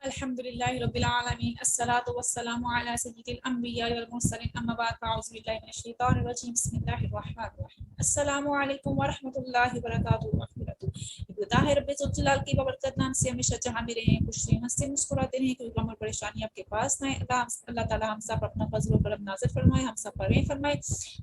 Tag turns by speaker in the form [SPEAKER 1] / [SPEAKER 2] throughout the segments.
[SPEAKER 1] الحمدللہ رب العالمین الصلاۃ والسلام علی سید الانبیاء والمرسلین اما بعد فاعوذ باللہ من الشیطان الرجیم بسم اللہ الرحمن الرحیم السلام علیکم ورحمۃ اللہ وبرکاتہ ظاہر رب ذوالجلال کی بابرکت نام سے ہمیشہ جہاں بھی رہیں خوش رہیں ہنستے مسکراتے رہیں، کوئی غم اور پریشانی آپ کے پاس نہ آئے۔ اللہ تعالیٰ ہم سب اپنا فضل و کرم نازل فرمائے، ہم سب پر رحم فرمائے،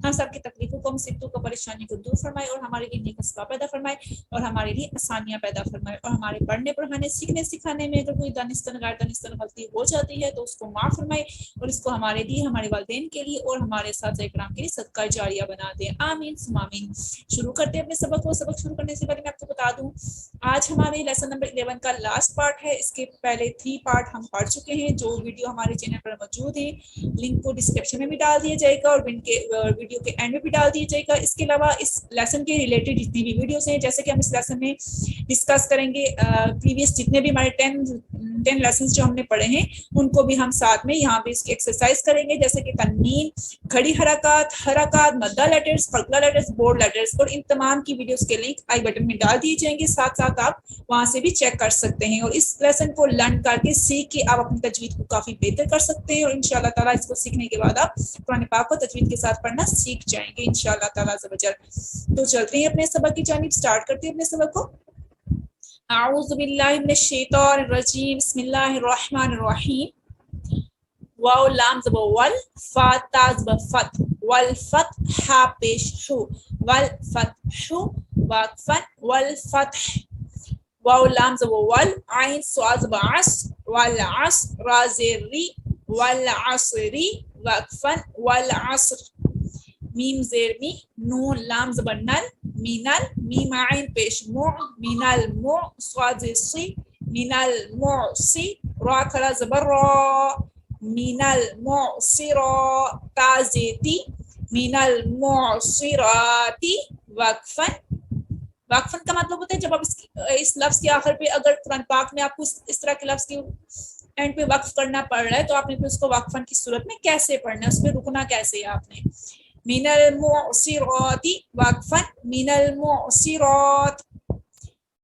[SPEAKER 1] ہم سب کی تکلیفوں کو مصیبتوں کو پریشانی کو دور فرمائے اور ہمارے لیے نیک اسباب پیدا فرمائے اور ہمارے لیے آسانیاں پیدا فرمائے اور ہمارے پڑھنے پڑھانے سیکھنے سکھانے میں اگر کوئی دانستن غیر دانستن غلطی ہو جاتی ہے تو اس کو معاف فرمائے اور اس کو ہمارے لیے، ہمارے والدین کے لیے اور ہمارے اساتذہ کرام کے لیے صدقہ جاریہ بنا دیں، آمین ثم آمین۔ شروع کرتے ہیں اپنے سبق کو۔ سبق شروع کرنے سے پہلے میں آپ کو بتا دوں آج ہمارے لیسن نمبر 11 کا لاسٹ پارٹ ہے۔ اس کے پہلے 3 پارٹ ہم پڑھ چکے ہیں، جو ویڈیو ہمارے چینل پر موجود ہیں، لنک کو ڈسکرپشن میں بھی ڈال دیا جائے گا اور ویڈیو کے اینڈ میں بھی ڈال دیا جائے گا۔ اس کے علاوہ اس لیسن کے ریلیٹڈ جتنی بھی ویڈیوز ہیں، جیسے کہ ہم اس لیسن میں ڈسکس کریں گے پریویس جتنے بھی ہمارے 10 لیسنز جو ہم نے پڑھے ہیں ان کو بھی ہم ساتھ میں یہاں پہ اس کی ایکسرسائز کریں گے، جیسے کہ تنوین، کھڑی حرکات، مدہ لیٹرز، فقرہ لیٹرز، بورڈ لیٹرز، اور ان تمام کی ویڈیوز کے لنک آئی بٹن میں ڈال دیے جائیں گے، ساتھ ساتھ آپ وہاں سے بھی چیک کر سکتے ہیں اور اس لیسن کو لرن کر کے سیکھ کے آپ اپنی تجوید کو کافی بہتر کر سکتے ہیں اور انشاءاللہ تعالیٰ اس کو سیکھنے کے بعد آپ قرآن پاک کو تجوید کے ساتھ پڑھنا سیکھ جائیں گے انشاءاللہ تعالیٰ عز و جل۔ تو چلتے ہیں اپنے سبق کی جانب، سٹارٹ کرتے ہیں اپنے سبق کو۔ اعوذ باللہ من الشیطان الرجیم، بسم اللہ الرحمن الرحیم۔ واو لام زبر ول، فا تا زبر فت، والفتح ہا پیش ہو، والفتح واقفن، والفتح واو لام زبر ول، عین صاد زبر عص، والعصر را زیر ری، والعصری واقفن، والعصر میم زیر می، نون لام زبر نل، مینل میم عین پیش مع، مینل مع صاد زیر سی، مینل معصی را کھڑا زبر را، مینل معصرا تا زیتی، مینل معصراتی وقفن۔ وقفن کا مطلب ہوتا ہے جب آپ اس لفظ کے آخر پہ اگر قرآن پاک میں آپ کو اس طرح کے لفظ کی اینڈ پہ وقف کرنا پڑ رہا ہے تو آپ نے پھر اس کو وقفن کی صورت میں کیسے پڑھنا ہے، اس پہ رکنا کیسے ہے آپ نے۔ من المعصرات وقفن، من المعصرات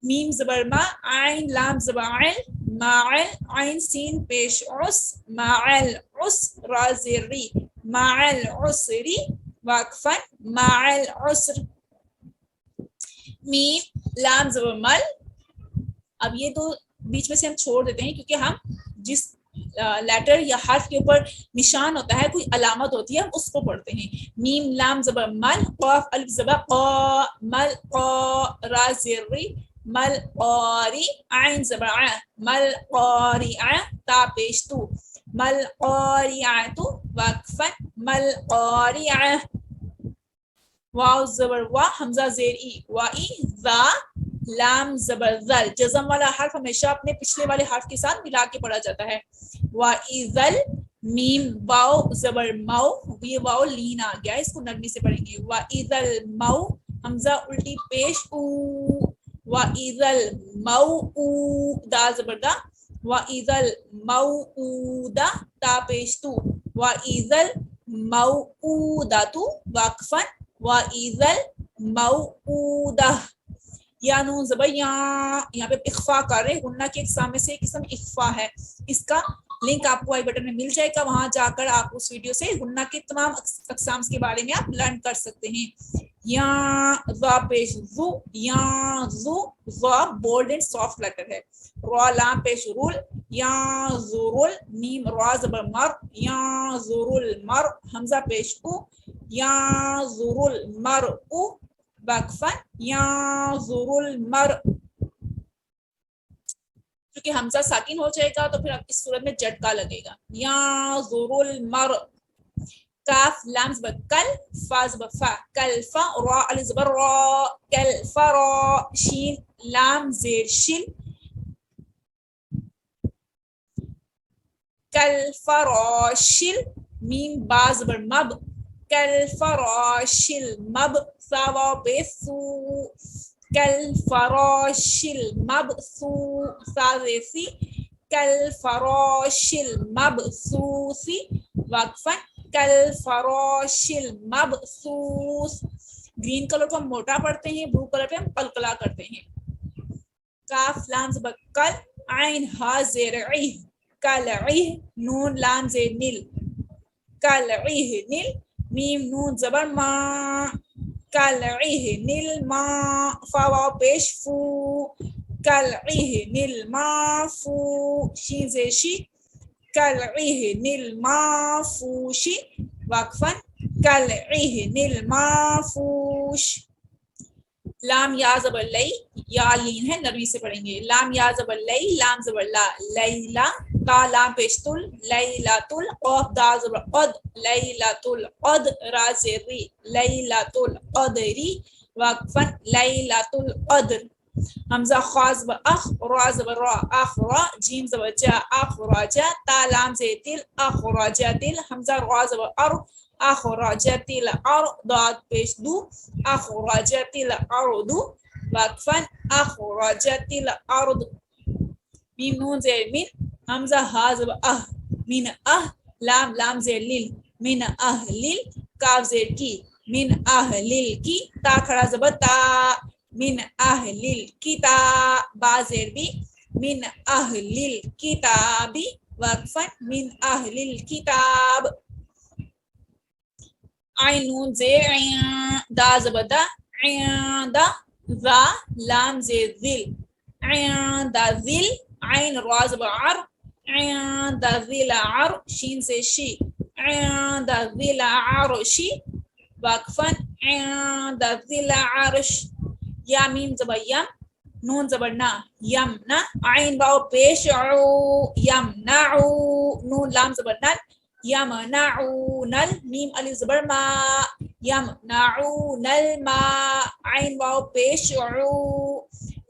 [SPEAKER 1] میم زبر ما، عین لام زبر عل، معل عین سین پیش عس، معل عس را زیر ری، معل عسری وقفن، معل عسر میم لام زبر مل۔ اب یہ دو بیچ میں سے ہم چھوڑ دیتے ہیں کیونکہ ہم جس لیٹر یا حرف کے اوپر نشان ہوتا ہے، کوئی علامت ہوتی ہے، ہم اس کو پڑھتے ہیں۔ میم لام زبر مل، قاف الف زبر قا، مل قا را زیر ری، مل قاری عین زبر ع، مل قارع تا پیش تو، مل قارعۃ وقفا، مل قارعہ واو زبر وا، حمزہ زیر ای، وائی ذا لام زبر ذل، جزم والا حرف ہمیشہ اپنے پچھلے والے حرف کے ساتھ ملا کے پڑھا جاتا ہے۔ وَإِذَل میم واو زبر مو، یہ واو لین آ گیا ہے، اس کو نرمی سے پڑھیں گے۔ وَإِذَل مو حمزہ الٹی پیش او، وَإِذَل موءودہ دا زبر دا، وَإِذَل موءودہ تا پیش تو، وَإِذَل موءودۃ وقفا، وَإِذَل موءودہ یا نون زبر یہاں پہ اخفا کر رہے ہیں، غنہ کے اقسام میں سے ایک قسم اخفا ہے، اس کا لنک آپ کو آئی بٹن میں مل جائے گا، وہاں جا کر آپ اس ویڈیو سے غنہ کے تمام اقسام کے بارے میں آپ لرن کر سکتے ہیں۔ یا ذا پیش ذو، یا ذو، ذا بولڈ اینڈ سافٹ لیٹر ہے۔ را لام پیش رول، یا ذرل میم را زبر مر، یا ذرل مر حمزہ پیش او، یا ذرل مر او وقفا، ينظر المرء، کیونکہ حمزہ ساکن ہو جائے گا تو پھر اس صورت میں جھٹکا لگے گا۔ ينظر المرء کاف لام زبر کل، فا زبر فا، کل فا را الف زبر را، کل فرا شین لام زیر شل، کل فراشل میم با زبر مب، کل فراشل مب ثوا بثو، کل فراشل مبثو ثالثی، کل فراشل مبثوثی وقفا، کل فراشل مبثوث۔ گرین کلر کو ہم موٹا پڑھتے ہیں، بلو کلر پہ ہم قلقلہ کرتے ہیں۔ کاف لام زبر کل، عین ہا زیر عی، کلعہ نون لام زیر نل کلعہ نل میم نون زبر ما کلعہ نل ما فا واو پیش فو کلعہ نل ما فو شین زیر شی کلعہ نل ما فوشی وقفاً کلعہن المافوش لام یا زبر لئی یا لین ہے نرمی سے پڑھیں گے لام یا زبر لئی لام زبر لا لیلا تا لام پیشتل لیلۃ القف دا زبر قد لیلۃ القد را زری لیلۃ القدری وقفاً لیلۃ القدر حمزہ خا زبر اخ را زبر را اخرا جیم زبر جا اخرجا تا لام زیتل اخرجتل حمزہ را زبر ار اخرجت الارض ضاد پیش دو اخرجت الارض وقفاً اخرجت الارض میم نون زیر من حمزہ ہا زبر من لام لام زیر لیل من اہلیل کاف زیر کی من اہلیل کی تا کھڑا زبر تا من اہلیل کتا با زیر بی من اہلیل کتابی وقفاً من اہلیل کتاب عین نون زیر دا زبر دا دا ذا لام زیر ذل عند ذل عین را زبر عر عند ذل عر شین سے شی عند ذل عرشی وقفاً عند ذل عرش یا میم زبر یم نون زبر نا یم نا عین واو پیش عو یم نعو نون لام زبر نل یمنعون میم الف زبر ما یمنعون الماء عین واو پیش عو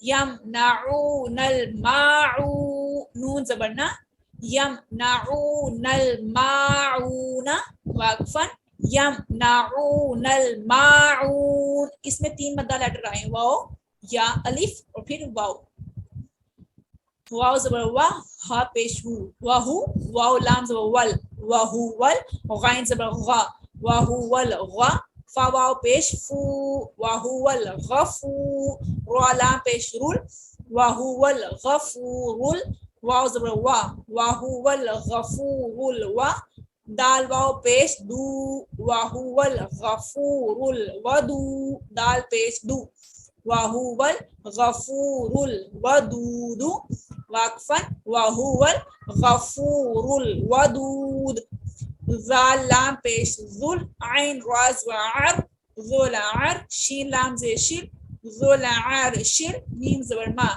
[SPEAKER 1] یمنعون الماعو نون زبر نا یمنعون الماعون واقفاً یمنعون الماعون اس میں 3 مدہ لیٹر آئے ہیں واو یا الف اور پھر واو واو زبر وا ہا پیش ہو واہو واو لام زبر ول واہو ول غین زبر غا واہو ول غا فا واو پیش فو واہو ول غفو را لام پیش رول واہو ول غفور واو زبر وا واہو ول غفور الوا دال واو پیش دو واہو ول غفور الودو دال پیش دو وَهُوَ الْغَفُورُ الْوَدُودُ واقفاً وَهُوَ الْغَفُورُ الْوَدُودُ ذال لام پیش ذل عین راز و عر ذل عر شین لام زیر شل ذل عر شل میم زبر ما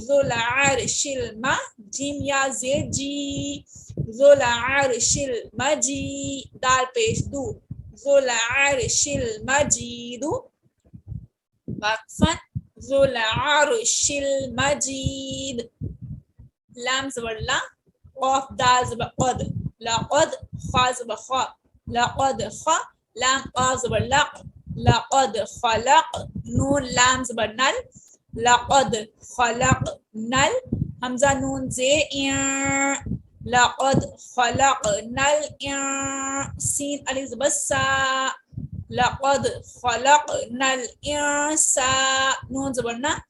[SPEAKER 1] ذل عر شل ما جیم یا زیر جی ذل عر شل مجی دال پیش دو ذل عر شل مجید وقفاً ذو العرش المجید لام زبر لا قاف دال زبر قد لقد خا زبر خا لقد خا لام قاف زبر لق لقد خلق نون لام زبر نل لقد خلق نل حمزہ نون زیر لقد خلق نل سین الف زبر سا لقد خلقنا الإنسان نون زبرنا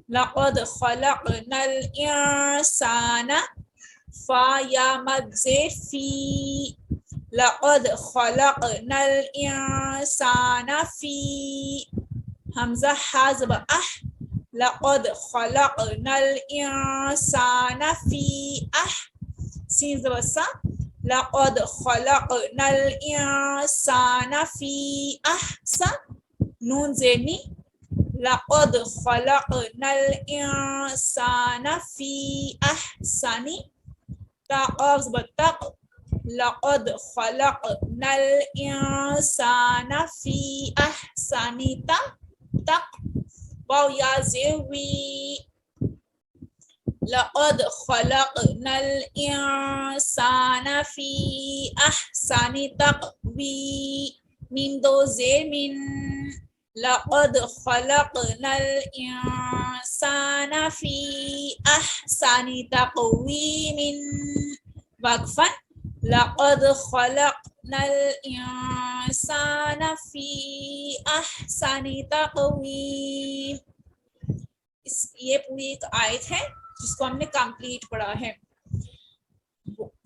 [SPEAKER 1] لقد خلقنا الإنسان فا یا مد زیر فی لقد خلقنا الإنسان فی حمزہ حا زبر لقد خلقنا الإنسان فی سین زبر سا لقد خلقنا الإنسان في أحسن نون زيني لقد خلقنا الإنسان في أحسن تاقف بالتق لقد خلقنا الإنسان في أحسن تق واو يا زيوي لقد خلقنا الإنسان في أحسن تقويم من دو زیر من لقد خلقنا الإنسان في أحسن تقويم وقفا لقد خلقنا الإنسان في أحسن تقويم یہ پوری ایک آیت ہے جس کو ہم نے کمپلیٹ پڑھا ہے.